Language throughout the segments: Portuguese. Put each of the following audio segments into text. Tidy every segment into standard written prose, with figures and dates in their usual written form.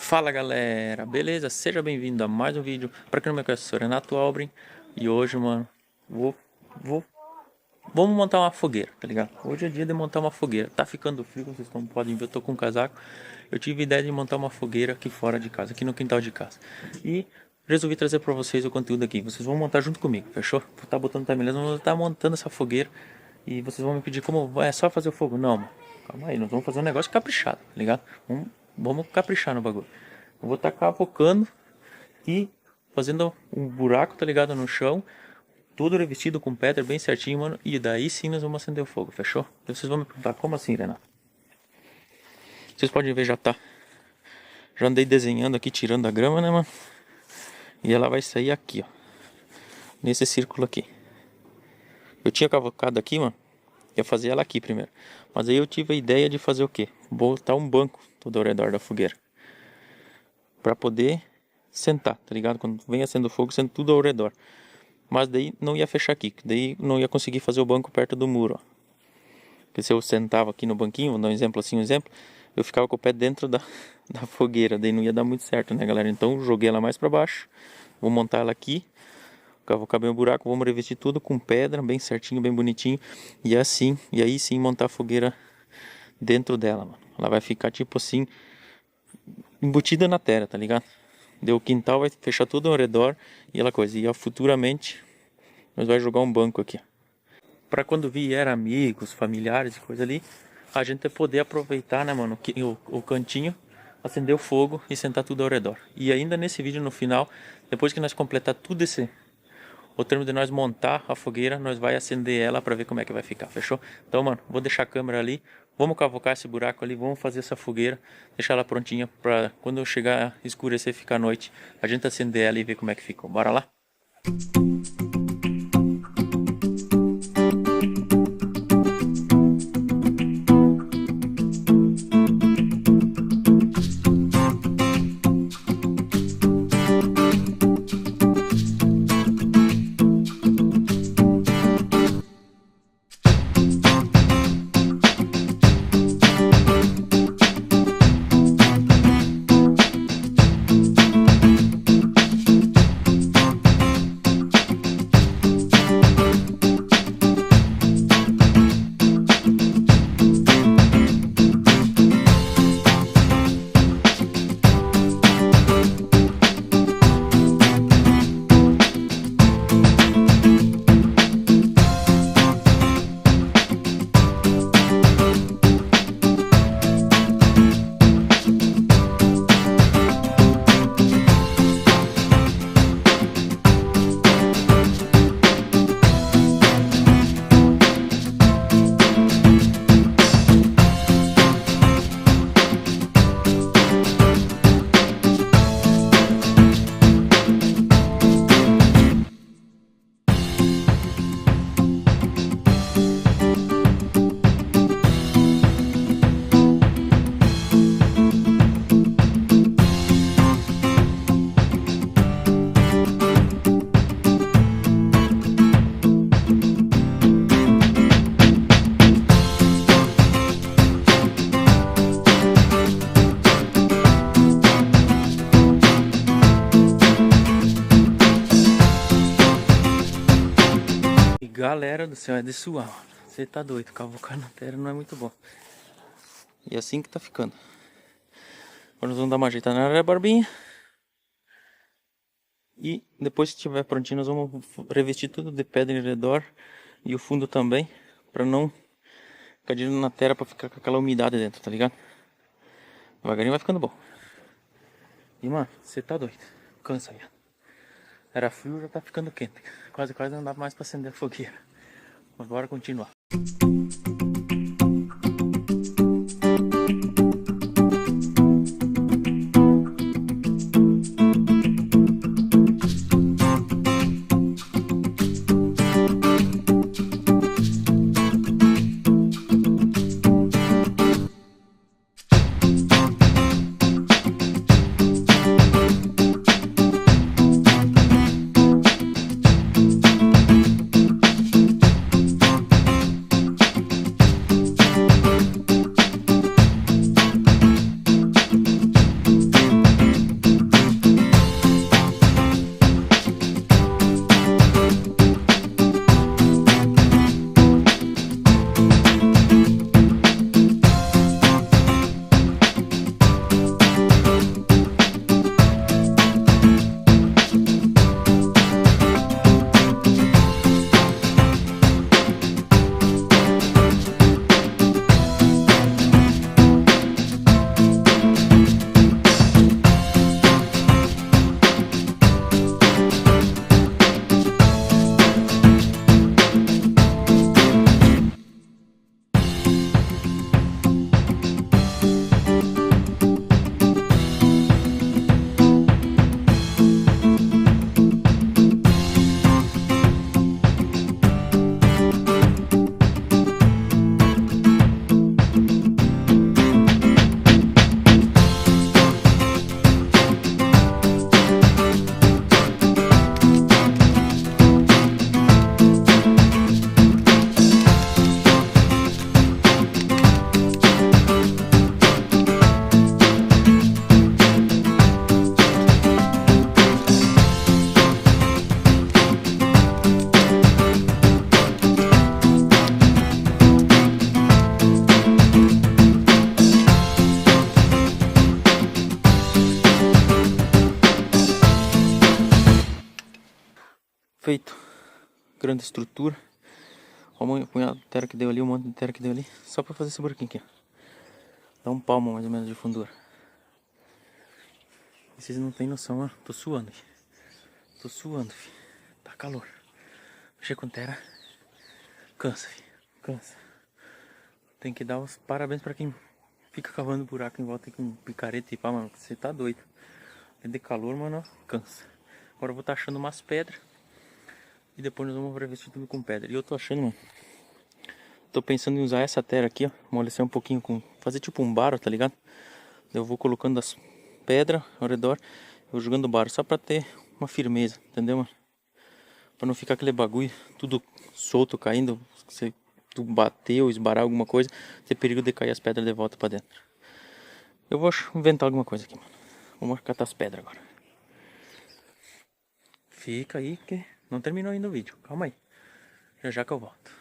Fala galera, beleza? Seja bem-vindo a mais um vídeo. Pra quem não me conhece, eu sou Renato Albrin. E hoje, mano, vamos montar uma fogueira, tá ligado? Hoje é dia de montar uma fogueira. Tá ficando frio, vocês podem ver, eu tô com um casaco. Eu tive a ideia de montar uma fogueira aqui fora de casa, aqui no quintal de casa. E resolvi trazer pra vocês o conteúdo aqui. Vocês vão montar junto comigo, fechou? Vou estar botando timeline, vamos estar montando essa fogueira. E vocês vão me pedir como é só fazer o fogo. Não, mano, calma aí, nós vamos fazer um negócio caprichado, tá ligado? Vamos caprichar no bagulho. Eu vou estar cavocando e fazendo um buraco, tá ligado, no chão. Tudo revestido com pedra bem certinho, mano. E daí sim nós vamos acender o fogo, fechou? Então vocês vão me perguntar, como assim, Renato? Vocês podem ver, já andei desenhando aqui, tirando a grama, né, mano? E ela vai sair aqui, ó. Nesse círculo aqui. Eu tinha cavocado aqui, mano. Ia fazer ela aqui primeiro. Mas aí eu tive a ideia de fazer o quê? Botar um banco todo ao redor da fogueira. Pra poder sentar, tá ligado? Quando vem acendendo o fogo, senta tudo ao redor. Mas daí não ia fechar aqui. Daí não ia conseguir fazer o banco perto do muro, ó. Porque se eu sentava aqui no banquinho, vou dar um exemplo assim, eu ficava com o pé dentro da fogueira. Daí não ia dar muito certo, né, galera? Então eu joguei ela mais pra baixo. Vou montar ela aqui. Cavocar bem o buraco, vamos revestir tudo com pedra, bem certinho, bem bonitinho. E aí sim montar a fogueira dentro dela, mano. Ela vai ficar tipo assim, embutida na terra, tá ligado? Deu o quintal, vai fechar tudo ao redor e aquela coisa. E futuramente nós vamos jogar um banco aqui. Pra quando vier amigos, familiares e coisa ali, a gente poder aproveitar, né, mano, o cantinho, acender o fogo e sentar tudo ao redor. E ainda nesse vídeo no final, depois que nós completar tudo o termo de nós montar a fogueira, nós vai acender ela pra ver como é que vai ficar, fechou? Então, mano, vou deixar a câmera ali, vamos cavocar esse buraco ali, vamos fazer essa fogueira, deixar ela prontinha pra quando chegar a escurecer, ficar noite, a gente acender ela e ver como é que ficou. Bora lá? Galera do céu, é de suar. Você tá doido, cavocar na terra não é muito bom. E assim que tá ficando. Agora nós vamos dar uma ajeitada na área, barbinha. E depois que estiver prontinho, nós vamos revestir tudo de pedra em redor. E o fundo também, pra não ficar direto na terra, pra ficar com aquela umidade dentro, tá ligado? Devagarinho vai ficando bom. E mano, você tá doido. Cansa aí. Era frio, já tá ficando quente. Quase não dá mais pra acender a fogueira. Mas bora continuar. feito grande estrutura. Olha o punhado de terra que deu ali, um monte de terra que deu ali. Só pra fazer esse buraquinho aqui, ó. Dá um palmo mais ou menos de fundura. E vocês não tem noção, ó. Tô suando, filho. Tô suando, filho. Tá calor. Mexer com terra cansa, filho. Cansa. Tem que dar os parabéns pra quem fica cavando buraco em volta com picareta e pá, mano. Você tá doido. É de calor, mano, cansa. Agora eu vou estar achando umas pedras. E depois nós vamos revestir tudo com pedra. E eu tô achando, mano. Tô pensando em usar essa terra aqui, ó. Amolecer um pouquinho com... fazer tipo um baro, tá ligado? Eu vou colocando as pedras ao redor. Eu vou jogando baro só pra ter uma firmeza, entendeu, mano? Pra não ficar aquele bagulho tudo solto caindo. Se tu bater ou esbarar alguma coisa, ter perigo de cair as pedras de volta pra dentro. Eu vou inventar alguma coisa aqui, mano. Vamos catar as pedras agora. Fica aí que não terminou ainda o vídeo. Calma aí. Já já que eu volto.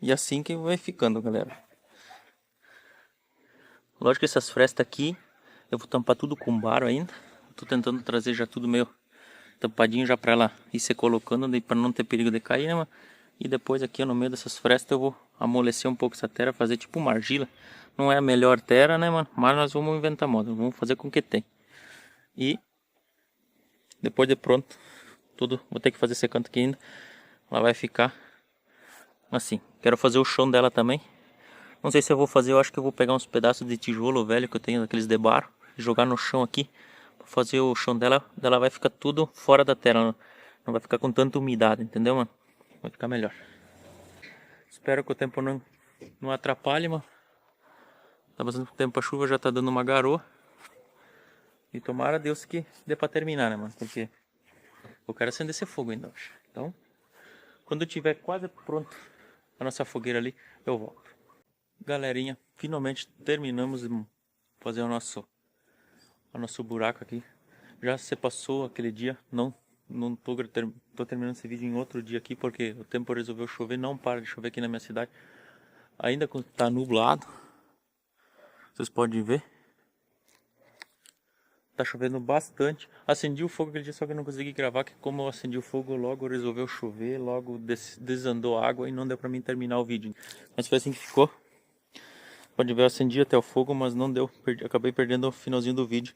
E assim que vai ficando, galera. Lógico que essas frestas aqui eu vou tampar tudo com baro ainda. Tô tentando trazer já tudo meio tampadinho já pra ela ir se colocando, pra não ter perigo de cair, né, mano? E depois aqui no meio dessas frestas eu vou amolecer um pouco essa terra, fazer tipo uma argila. Não é a melhor terra, né, mano? Mas nós vamos inventar moda, vamos fazer com o que tem. E depois de pronto, tudo, vou ter que fazer esse canto aqui ainda. Ela vai ficar assim. Quero fazer o chão dela também. Não sei se eu vou fazer, eu acho que eu vou pegar uns pedaços de tijolo velho que eu tenho, daqueles de bar, e jogar no chão aqui. Pra fazer o chão dela, vai ficar tudo fora da terra. Não vai ficar com tanta umidade, entendeu, mano? Vai ficar melhor. Espero que o tempo não atrapalhe, mano. Tá passando tempo a chuva, já tá dando uma garoa. E tomara a Deus que dê pra terminar, né, mano? Porque eu quero acender esse fogo ainda hoje. Então, quando eu tiver quase pronto a nossa fogueira ali, eu volto. Galerinha, finalmente terminamos de fazer o nosso buraco aqui. Já se passou aquele dia, não tô terminando esse vídeo em outro dia aqui porque o tempo resolveu chover, não para de chover aqui na minha cidade. Ainda tá nublado, vocês podem ver. Tá chovendo bastante. Acendi o fogo aquele dia, só que eu não consegui gravar, que como eu acendi o fogo, logo resolveu chover, logo desandou a água e não deu pra mim terminar o vídeo. Mas foi assim que ficou. Pode ver, eu acendi até o fogo, mas não deu. Acabei perdendo o finalzinho do vídeo.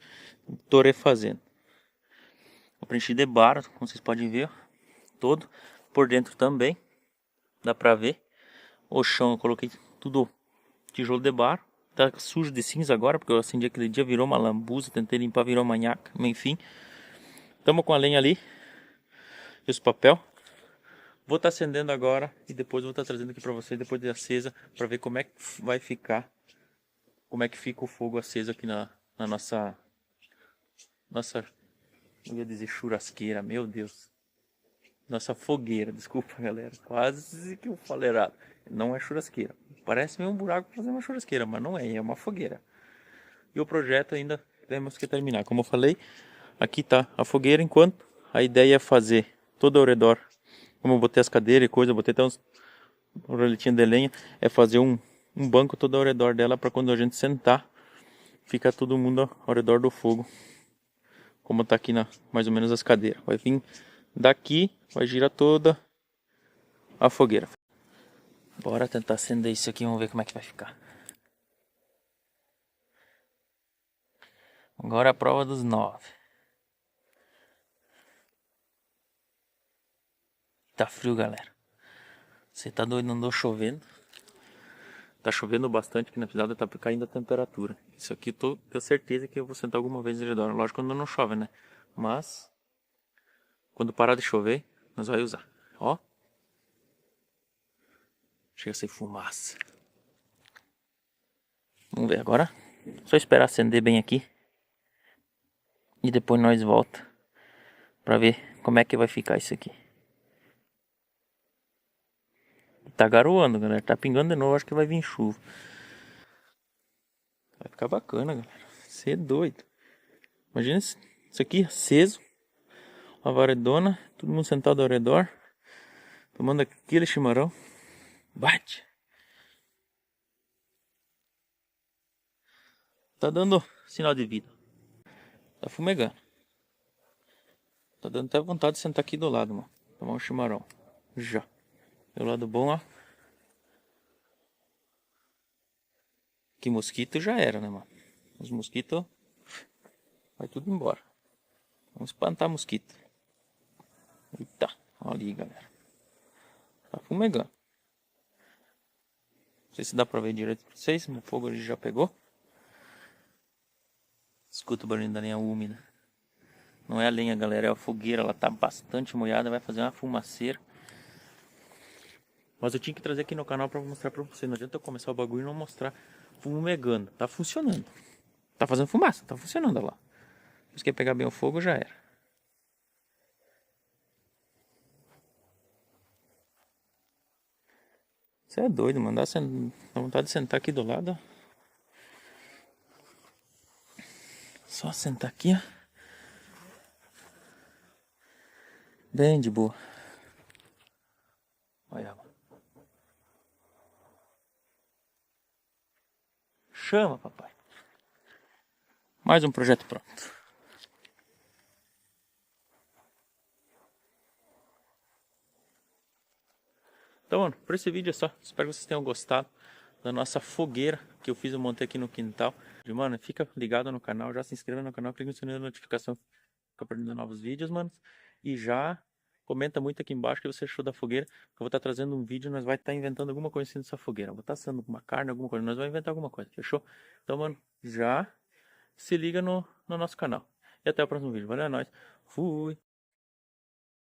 Tô refazendo. Eu preenchi de barro, como vocês podem ver, todo. Por dentro também, dá pra ver. O chão eu coloquei tudo tijolo de barro. Tá sujo de cinza agora, porque eu acendi aquele dia, virou uma lambuza. Tentei limpar, virou manhaca, enfim. Tamo com a lenha ali. E os papel. Vou estar acendendo agora e depois vou estar trazendo aqui pra vocês, depois de acesa, pra ver como é que vai ficar. Como é que fica o fogo aceso aqui na nossa, eu ia dizer churrasqueira, meu Deus. Nossa fogueira, desculpa galera, quase que eu falei errado. Não é churrasqueira, parece meio um buraco pra fazer uma churrasqueira, mas não é, é uma fogueira. E o projeto ainda temos que terminar, como eu falei, aqui tá a fogueira, enquanto a ideia é fazer todo ao redor, como eu botei as cadeiras e coisa, botei até uns roletinhos de lenha, é fazer um banco todo ao redor dela para quando a gente sentar, fica todo mundo ao redor do fogo, como tá aqui mais ou menos as cadeiras. Vai vir daqui, vai girar toda a fogueira. Bora tentar acender isso aqui, vamos ver como é que vai ficar. Agora a prova dos 9. Tá frio, galera. Você tá doido, não andou chovendo. Tá chovendo bastante aqui na cidade, tá caindo a temperatura. Isso aqui eu tenho certeza que eu vou sentar alguma vez no redor. Lógico quando não chove, né? Mas, quando parar de chover, nós vamos usar. Ó. Chega a ser fumaça. Vamos ver agora. Só esperar acender bem aqui. E depois nós volta pra ver como é que vai ficar isso aqui. Tá garoando, galera. Tá pingando de novo. Acho que vai vir chuva. Vai ficar bacana, galera. Você é doido. Imagina isso aqui aceso. Uma varedona. Todo mundo sentado ao redor. Tomando aquele chimarrão. Bate. Tá dando sinal de vida. Tá fumegando. Tá dando até vontade de sentar aqui do lado, mano. Tomar um chimarrão. Já. Do lado bom, ó. Que mosquito já era, né, mano? Os mosquitos vai tudo embora. Vamos espantar mosquito. Eita, olha ali, galera. Tá fumegando. Não sei se dá pra ver direito pra vocês. O fogo ali já pegou. Escuta o barulho da lenha úmida. Não é a lenha, galera, é a fogueira. Ela tá bastante molhada, vai fazer uma fumaceira. Mas eu tinha que trazer aqui no canal pra mostrar pra vocês. Não adianta eu começar o bagulho e não mostrar fumegando. Tá funcionando. Tá fazendo fumaça, tá funcionando, olha lá. Se quer pegar bem o fogo, já era. Você é doido, mano. Dá vontade de sentar aqui do lado. Só sentar aqui, ó. Bem de boa. Olha, mano. Chama, papai. Mais um projeto pronto. Então, mano, por esse vídeo é só. Espero que vocês tenham gostado da nossa fogueira que eu montei aqui no quintal. E, mano, fica ligado no canal, já se inscreva no canal, clica no sininho da notificação, fica perdendo novos vídeos, mano. E já comenta muito aqui embaixo o que você achou da fogueira, que eu vou estar trazendo um vídeo, nós vai estar inventando alguma coisa assim dessa fogueira. Vou estar assando uma carne, alguma coisa, nós vamos inventar alguma coisa, fechou? Então, mano, já se liga no nosso canal. E até o próximo vídeo. Valeu, é nóis. Fui!